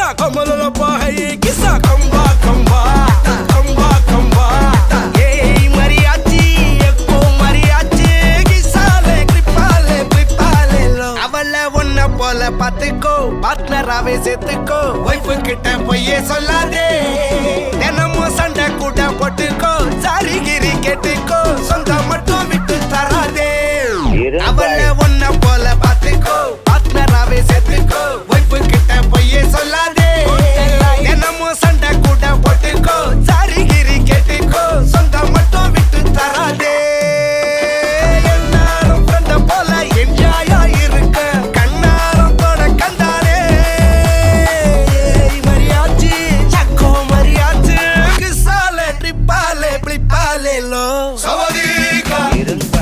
kisa komolo pa hai kisa kamba kamba kamba kamba hey mariachi ekko mariachi kisale kripale lo avalla onna pola pathukko partner ave settukko wife kitta poye sollade denamo sanda kuda pottukko sari giri kettukko sonda mattum vittu tarade avalla onna pola pathukko partner ave settukko wife kitta poye sollade denamo sanda kuda pottukko sari giri kettukko sonda mattum vittu tarade ennarum frenda pola enjoy irukka kannarum toda kandare mariachi chakko mariachi kisale tripale plipale lo savadika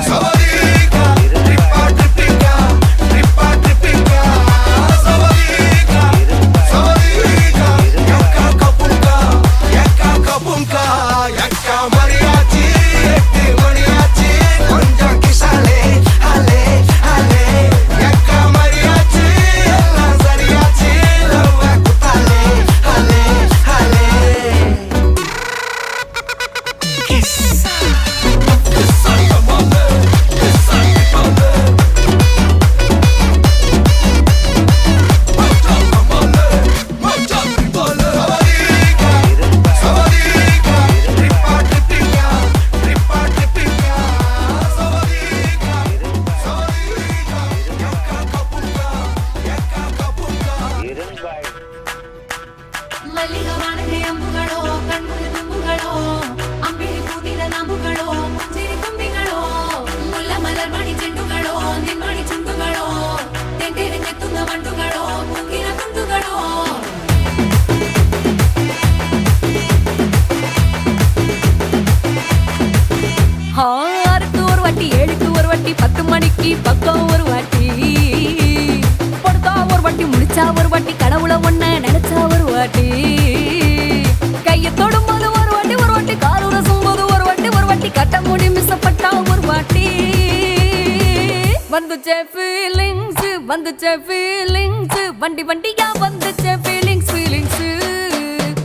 savadika tripa tripika savadika savadika yakka kabunka yakka mariachi etti mariachi konjam kisale ale ale yakka mariachi ella sariyachi love kutale ale ale kissa kissa kamale kissa kamale macha kamale savadika tripa tripika savadika yakka kabunka ಮಲ್ಲಿಗವಾಣಕ್ಕೆ ಅಂಬುಗಳೋ ಕಣ್ಮುರಿ ತುಂಬುಗಳೋ ಅಂಬಿಳಿ ಕೂದಿದ ನಂಬುಗಳೋ ಮುಂಜಿರಿ ತುಂಬಿಗಳೋ ಮುಲ್ಲ ಮಲರ್ಮಣಿ ಚೆಂಡುಗಳೋ ನಿನ್ಮಣಿ ಚುಂಡುಗಳೋ ತೆಂಟೆರೆ ನೆತ್ತುಂಗ ಮಂಡುಗಳೋ ಮುಂಗಿನ ತುಂಡುಗಳೋ ஆறுக்கு ஒரு வாட்டி 7க்கு ஒரு வாட்டி 10 மணிக்கு பக்கம் ஒரு வாட்டி படுத்தா ஒரு வாட்டி முடிச்சா ஒரு வாட்டி கடவுள ஒண்ண நினைச்சா ஒரு வாட்டி கைய தொடும்போது ஒரு வாட்டி காரூர சும்போது ஒரு வாட்டி கட்ட முடி மிஸ்ஸப்பட்டா ஒரு வாட்டி வந்துச்சே ஃபீலிங்ஸ் வண்டி வண்டியா வந்துச்சே ஃபீலிங்ஸ்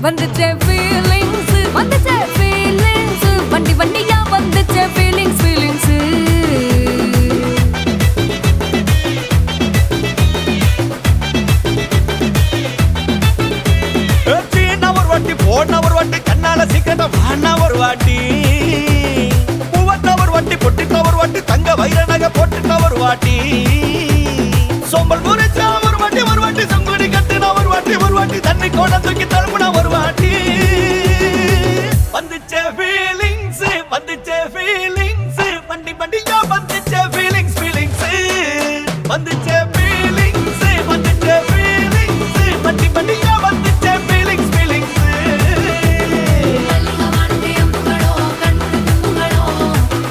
வந்துச்சே ஃபீலிங்ஸ் வண்டி வண்டியா வந்துச்சே ஃபீலிங்ஸ் சீனா ஒரு வாட்டி போன ஒரு வாட்டி கண்ணால சீக்கிரமா வானா ஒரு வாட்டி பூவத்த ஒரு வாட்டி பொட்டிட்ட ஒரு வாட்டி தங்க வைர நகை போட்டுட்ட ஒரு வாட்டி சோம்பல் முறிச்சா ஒரு வாட்டி சங்குடி கட்டுன ஒரு வாட்டி தண்ணி கோட தூக்கி தழுப்புன ஒரு வாட்டி வந்துச்சே ஃபீலிங்ஸ் வண்டி வண்டியா வந்துச்சே ஃபீலிங்ஸ் வந்துச்சே ஃபீலிங்ஸ் வண்டி வண்டியா வந்துச்சே ஃபீலிங்ஸ் ಮಲ್ಲಿಗವಾಣಕ್ಕೆ ಅಂಬುಗಳೋ ಕಣ್ಮುರಿ ತುಂಬುಗಳೋ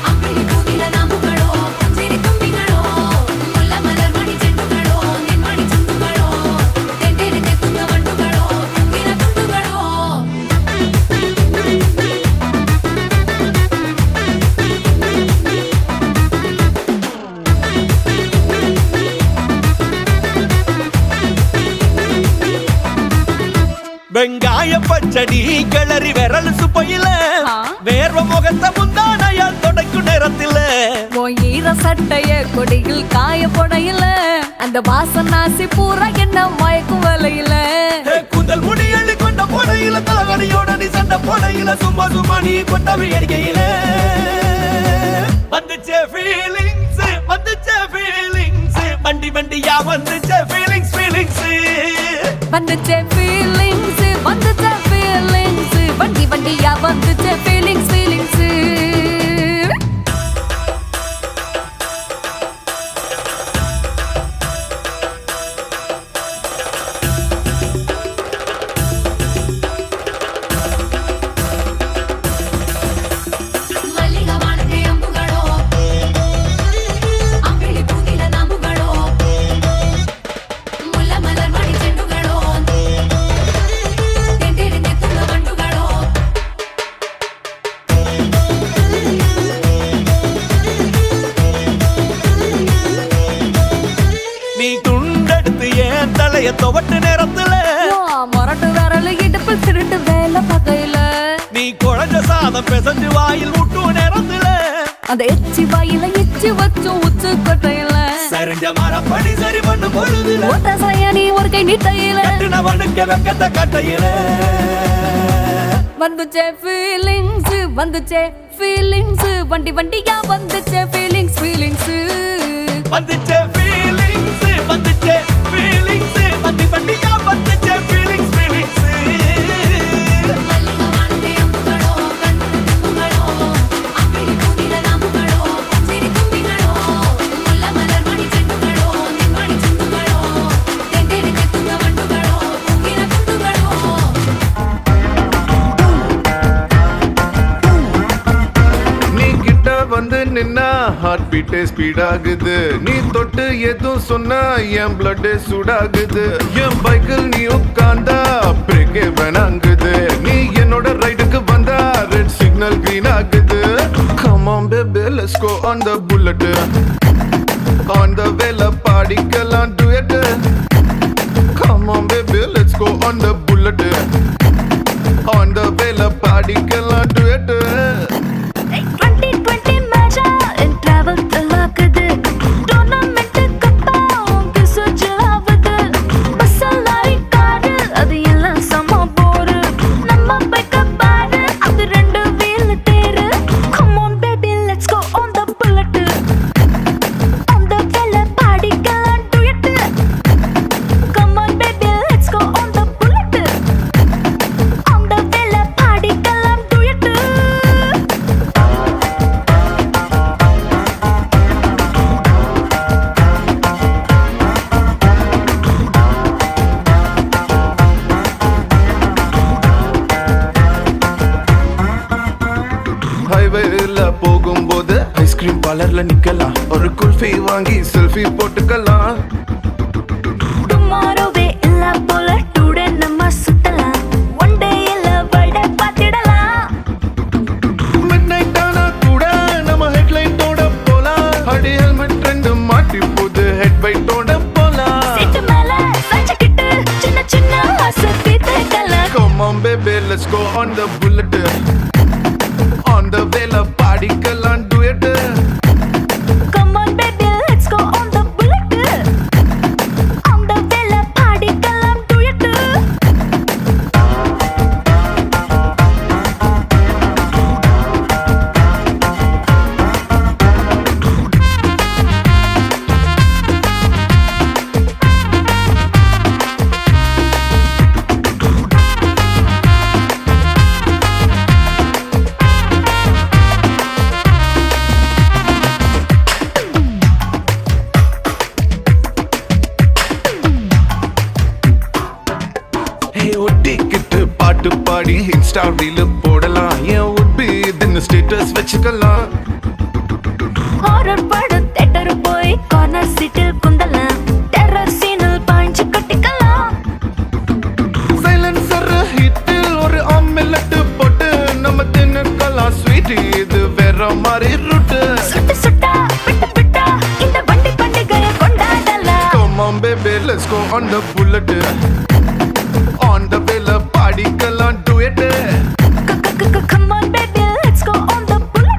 ಅಂಬಿಳಿ ಕೂದಿದ ನಂಬುಗಳೋ ಮುಂಜಿರಿ ತುಂಬಿಗಳೋ ಮುಲ್ಲ ಮಲರ್ಮಣಿ ಚೆಂಡುಗಳೋ ನಿನ್ಮಣಿ ಚುಂಡುಗಳೋ ತೆಂಟೆರೆ ನೆತ್ತುಂಗ ಮಂಡುಗಳೋ ಮುಂಗಿನ ತುಂಡುಗಳೋ வெங்காய பச்சடி கிளறி விரல் சுப்பையில வேர்வ முகத்தை முந்தானையால் தொடக்கும் நேரத்தில ஈர சட்டைய கொடியில் காய போடையில அந்த வாசனாசி பூரா என்ன மயக்கும் வலையில கூந்தல் முடியள்ளி கொண்ட போடையில தலகடியோட நீ சண்டை போடையில சும்மா நீ கொண்டவை அடிக்கையில வந்துச்சே ஃபீலிங்ஸ் வண்டி வண்டியா வந்துச்சே ஃபீலிங்ஸ் வந்துச்சே ஃபீலிங்ஸ் வண்டி வண்டியா வந்துச்சே ஃபீலிங்ஸ் ಮಲ್ಲಿಗವಾಣಕ್ಕೆ ಅಂಬುಗಳೋ ಅಂಬಿಳಿ ಕೂದಿದ ನಂಬುಗಳೋ ಮುಲ್ಲ ಮಲರ್ಮಣಿ ಚೆಂಡುಗಳೋ ತೆಂಟೆರೆ ನೆತ್ತುಂಗ ಮಂಡುಗಳೋ நீ துண்டெடுத்து ஏன் தலைய துவட்டு நேரத்துல சாதம் பிசைஞ்சு வாயில் விட்டு நேரத்துல அந்த எச்சி வாயில எச்சி வச்சும் உச்சு கொட்டையில சரிஞ்ச மரப்படி சரி பண்ணு பொழுதுல ஓட்ட சயனி ஒரு கை நீட்டையில கட்டினவனுக்கு வெக்கத்தை கட்டையில வந்துச்சே ஃபீலிங்ஸ் வந்துச்சே ஃபீலிங்ஸ் வண்டி வண்டியா வந்துச்சே ஃபீலிங்ஸ் ஃபீலிங்ஸ் வந்துச்சே ஃபீலிங்ஸ் வந்துச்சே ஃபீலிங்ஸ் வண்டி வண்டியா வந்துச்சே ஃபீலிங்ஸ் ஃபீலிங்ஸ் வந்து நின்னா ஹார்ட் பீட்டே ஸ்பீட் ஆகுது நீ தொட்டு எதுவும் சொன்னா என் பிளட் சூடாகுது என் பைக்கில் நீ உட்கார்ந்தா பிரேக்கே வேணாங்குது நீ என்னோட ரைடுக்கு வந்தா ரெட் சிக்னல் கிரீன் ஆகுது come on baby let's go on the bullet on the வேல பாடிக்கலாம் duet come on baby let's go on the bullet on the வேல பாடிக்கலாம் duet 2020 மேஜா என் டிராவல் தலாக்குது டோர்னமெண்ட் கப்பா உங்க சுஜாவது பஸ்ஸலாரி காரு அது எல்லாம் சம போரு நம்ம பைக்க பாரு அது ரெண்டு வீல் தேரு come on baby let's go on the bullet on the வேல பாடிக்கலாம் duet come on baby let's go on the bullet on the வேல பாடிக்கலாம் duet ஹைவேல போகும்போது ஐஸ்கிரீம் பார்லர்ல நிக்கலாம் ஒரு குல்ஃபி வாங்கி செல்ஃபி போட்டுக்கலாம் டுமாரோவே இல்ல போல டுடே நம்ம சுத்தலாம் ஒன் டே இல்ல வேர்ல்ட பாத்திடலாம் மிட் நைட் ஆனா கூட நம்ம ஹெட்லைட்டோட போலாம் அடி ஹெல்மெட் ரெண்டு மாட்டி போது ஹெட் பைட்டோட போலாம் சீட்டு மேல சஞ்சக்கிட்டு சின்ன சின்ன ஆசை தேக்கலாம் come on baby let's go on the bullet on the வேல பாடிக்கலாம் duet come on baby let's go on the bullet on the வேல பாடிக்கலாம் duet hey ஒட்டிக்கிட்டு பாட்டு பாடி இன்ஸ்டா ரீல் போடலாம் ஏன் உட்பி இதுன்னு ஸ்டேட்டஸ் வச்சுக்கலாம் ஹாரர் படம் தியேட்டர் போய் கார்னர் சீட்டில் குந்தலாம் டெரர் சீனில் பாஞ்சு கட்டிக்கலாம் சைலன்சர் ஹிட்டில் ஒரு ஆம்லெட் போட்டு நம்ம தின்னுக்கலாம் ஸ்வீட் இது வேற மாதிரி ரூட்டு சுட்டு சுட்டா விட்டு விட்டா இந்த வண்டி பண்டிகையை கொண்டாடலாம் come on baby let's go on the bullet on the வேல பாடிக்கலாம் duet come on baby let's go on the bullet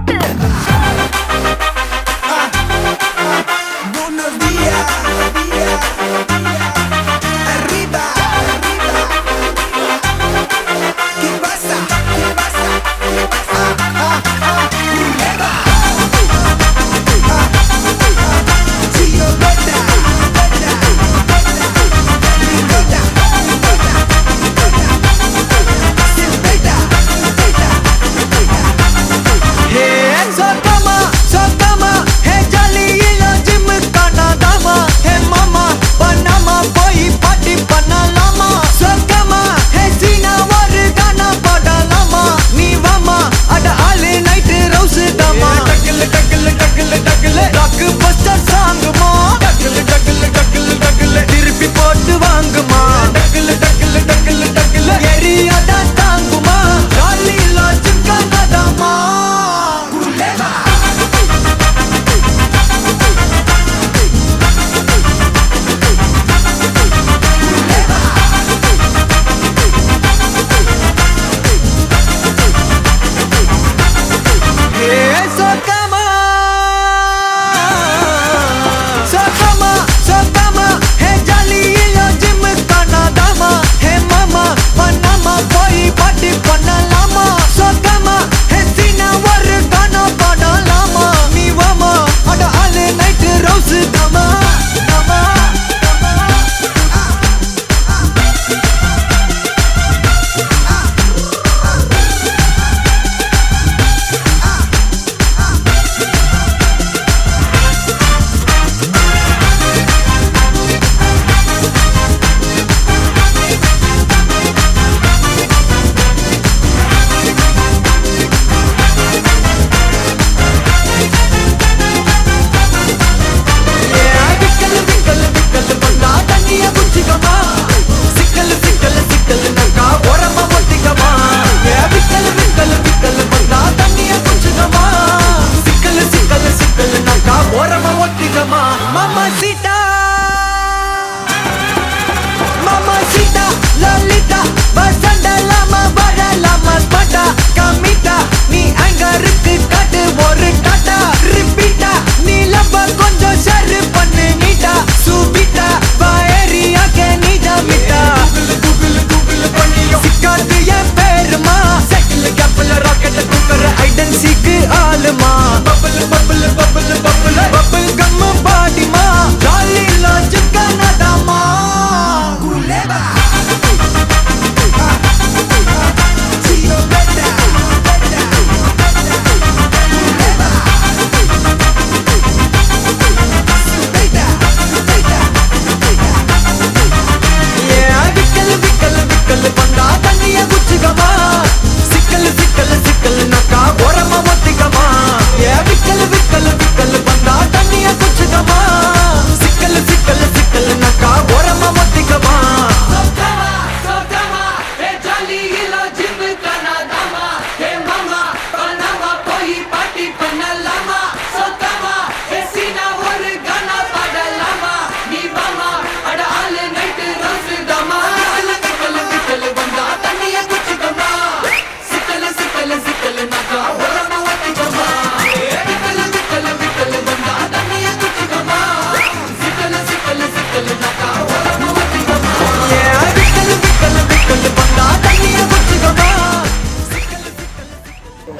Buenos días, arriba, ¿qué pasa? ¿Qué pasa? Prueba. Chillo, bota, bota, bota, bota,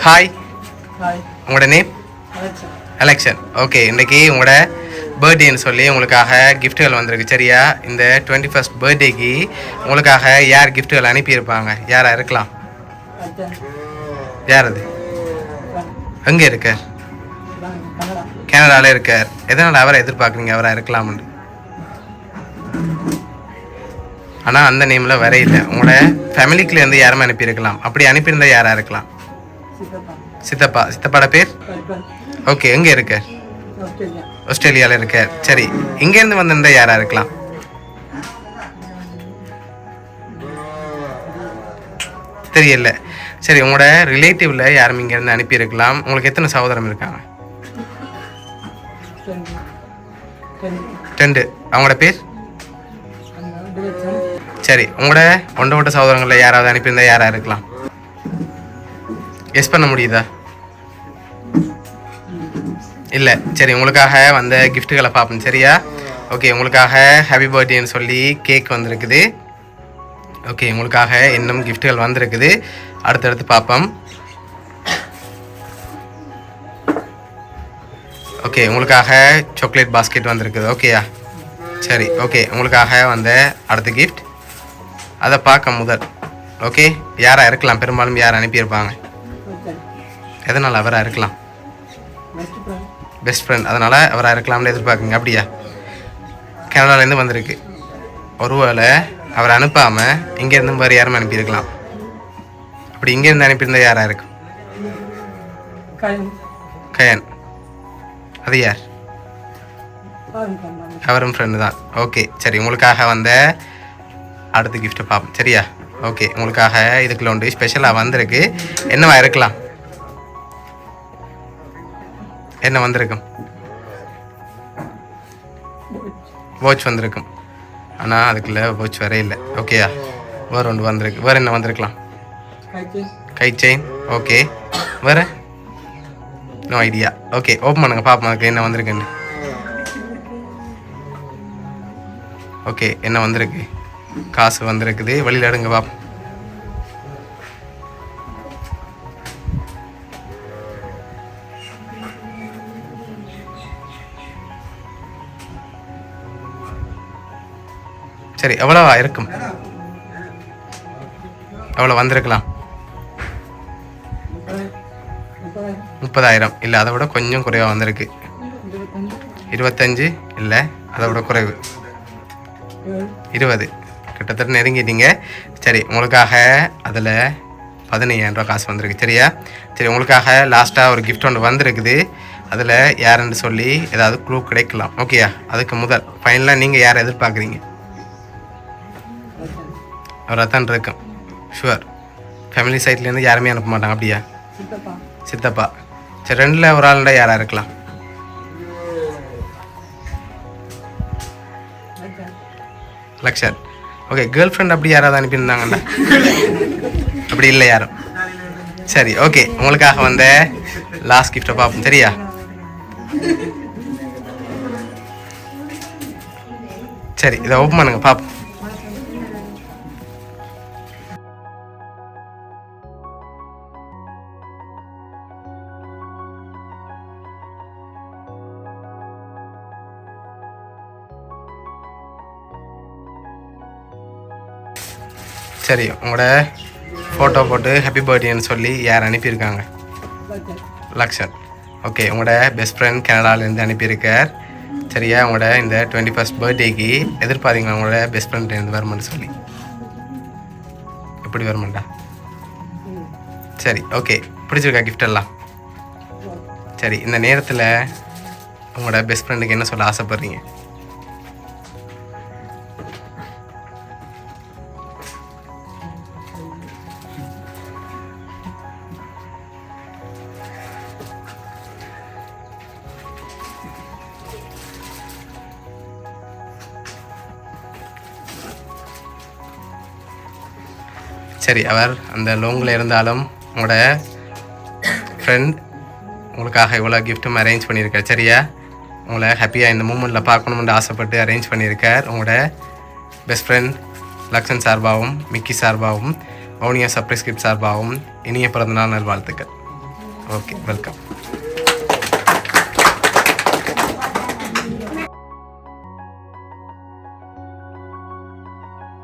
hi, hi உங்களோட name? Alexa. அலெக்ஷன். Okay, இன்றைக்கி உங்களோட பர்த்டேன்னு சொல்லி உங்களுக்காக கிஃப்ட்டுகள் வந்திருக்கு. சரியா? இந்த 21st பர்த்டேக்கு உங்களுக்காக யார் கிஃப்ட்டுகள் அனுப்பியிருப்பாங்க? யாராக இருக்கலாம்? அஜன் யார் அது? எங்கே இருக்கார்? கன்னடா. கனடாவில் இருக்கார். எதனால் அவரை எதிர்பார்க்குறீங்க அவராக இருக்கலாம்னு? ஆனால் அந்த நேமில் வர இல்லை. உங்களோட ஃபேமிலிக்குலேருந்து யாருமே அனுப்பியிருக்கலாம். அப்படி அனுப்பியிருந்தால் யாராக இருக்கலாம்? சித்தப்பா. சித்தப்பா. சித்தப்பாட பேர்? கல்பன். ஓகே, எங்கே இருக்கார்? ஆஸ்திரேலியா. ஆஸ்திரேலியாவில் இருக்கார். சரி, இங்கேருந்து வந்திருந்தா யாராக இருக்கலாம்? தெரியல. சரி, உங்களோட ரிலேட்டிவில் யாரும் இங்கேருந்து அனுப்பியிருக்கலாம். உங்களுக்கு எத்தனை சகோதரம் இருக்காங்க? 2. அவங்களோட பேர்? சரி, உங்களோட ஒன்றோட்ட சகோதரங்களில் யாராவது அனுப்பியிருந்தா யாராக இருக்கலாம்? கெஸ் பண்ண முடியுதா? இல்லை. சரி, உங்களுக்காக வந்த கிஃப்ட்டுகளை பார்ப்போம். சரியா? ஓகே, உங்களுக்காக ஹாப்பி பர்த்டேன்னு சொல்லி கேக் வந்திருக்குது. ஓகே, உங்களுக்காக இன்னும் கிஃப்ட்டுகள் வந்திருக்குது. அடுத்தடுத்து பார்ப்போம். ஓகே, உங்களுக்காக சாக்லேட் பாஸ்கெட் வந்திருக்குது. ஓகேயா? சரி, ஓகே, உங்களுக்காக வந்த அடுத்த கிஃப்ட் அதை பார்க்க முதல். ஓகே, யாராக இருக்கலாம்? பெரும்பாலும் யார் அனுப்பியிருப்பாங்க? எதனால் அவராக இருக்கலாம்? Best friend. அதனால் அவராக இருக்கலாம்னு எதிர்பார்க்குங்க. அப்படியா? கனடாலேருந்து வந்திருக்கு. ஒருவேளை அவரை அனுப்பாமல் இங்கேருந்து வேறு யாரும் அனுப்பியிருக்கலாம். அப்படி இங்கேருந்து அனுப்பியிருந்தால் யாராக இருக்கும்? கயன். அது யார்? அவரும் ஃப்ரெண்டு தான். ஓகே, சரி, உங்களுக்காக வந்த அடுத்த கிஃப்ட்டை பார்ப்போம். சரியா? ஓகே, உங்களுக்காக இதுக்குள்ள ஒன்று ஸ்பெஷலாக வந்திருக்கு. என்னவா இருக்கலாம்? என்ன வந்திருக்கும்? வாட்ச் வந்திருக்கும். ஆனால் அதுக்குள்ளே வாட்ச் வேற இல்லை. ஓகேயா? வேறு ஒன்று வந்திருக்கு. வேறு என்ன வந்திருக்கலாம்? கை செயின். ஓகே, வேறு? No idea. ஓகே, ஓப்பன் பண்ணுங்க பார்ப்போம் அதுக்கு என்ன வந்திருக்குன்னு. ஓகே, என்ன வந்திருக்கு? காசு வந்திருக்குது. வெளியில் எடுங்க பார்ப்போம். சரி, எவ்வளோவா இருக்கும்? எவ்வளோ வந்திருக்கலாம்? 30,000. இல்லை, அதை விட கொஞ்சம் குறைவாக வந்திருக்கு. 25. இல்லை, அதை விட குறைவு. 20. கிட்டத்தட்ட நெருங்கிட்டீங்க. சரி, உங்களுக்காக அதில் 15,000 ரூபா காசு வந்திருக்கு. சரியா? சரி, உங்களுக்காக லாஸ்ட்டாக ஒரு கிஃப்ட் ஒன்று வந்திருக்குது. அதில் யாருன்னு சொல்லி ஏதாவது க்ளூ கிடைக்கலாம். ஓகேயா? அதுக்கு முதல் ஃபைனலாக நீங்கள் யாரை எதிர்பார்க்குறீங்க? அவராக தான் இருக்கும். ஷுவர். ஃபேமிலி சைட்லேருந்து யாருமே அனுப்ப மாட்டாங்க. அப்படியா? சித்தப்பா. சரி, 2ல் ஒரு ஆளுண்டா யாராக இருக்கலாம்? லக்ஷன். ஓகே, கேர்ள் ஃப்ரெண்ட் அப்படி யாராவது அனுப்பியிருந்தாங்கண்ணா? அப்படி இல்லை யாரும். சரி, ஓகே, உங்களுக்காக வந்த லாஸ்ட் கிஃப்ட்டை பார்ப்போம். சரியா? சரி, இதை ஓப்பன் பண்ணுங்க பார்ப்போம். சரி, உங்களோட ஃபோட்டோ போட்டு ஹாப்பி பர்த்டேன்னு சொல்லி யார் அனுப்பியிருக்காங்க? லக்ஷன். ஓகே, உங்களோட பெஸ்ட் ஃப்ரெண்ட் கனடாலேருந்து அனுப்பியிருக்கார். சரியா? உங்களோட இந்த 21st பர்த்டேக்கு எதிர்பார்த்தீங்களா உங்களோட பெஸ்ட் ஃப்ரெண்ட்லேருந்து வரமான்னு சொல்லி? எப்படி வரமாட்டா? சரி, ஓகே, பிடிச்சிருக்கா கிஃப்ட் எல்லாம்? சரி, இந்த நேரத்தில் உங்களோட பெஸ்ட் ஃப்ரெண்டுக்கு என்ன சொல்ல ஆசைப்பட்றீங்க? சரி, அவர் அந்த லோங்கில் இருந்தாலும் உங்களோட ஃப்ரெண்ட் உங்களுக்காக இவ்வளோ கிஃப்ட்டும் அரேஞ்ச் பண்ணியிருக்கார். சரியா? உங்களை ஹாப்பியாக இந்த மூமெண்ட்டில் பார்க்கணும்னு ஆசைப்பட்டு அரேஞ்ச் பண்ணியிருக்கார். உங்களோட பெஸ்ட் ஃப்ரெண்ட் லக்ஷன் சார்பாகவும் மிக்கி சார்பாகவும் வவுனியா சர்ப்ரைஸ் கிஃப்ட் சார்பாகவும் இனிய பிறந்தநாள் நல்வாழ்த்துக்கள். Okay welcome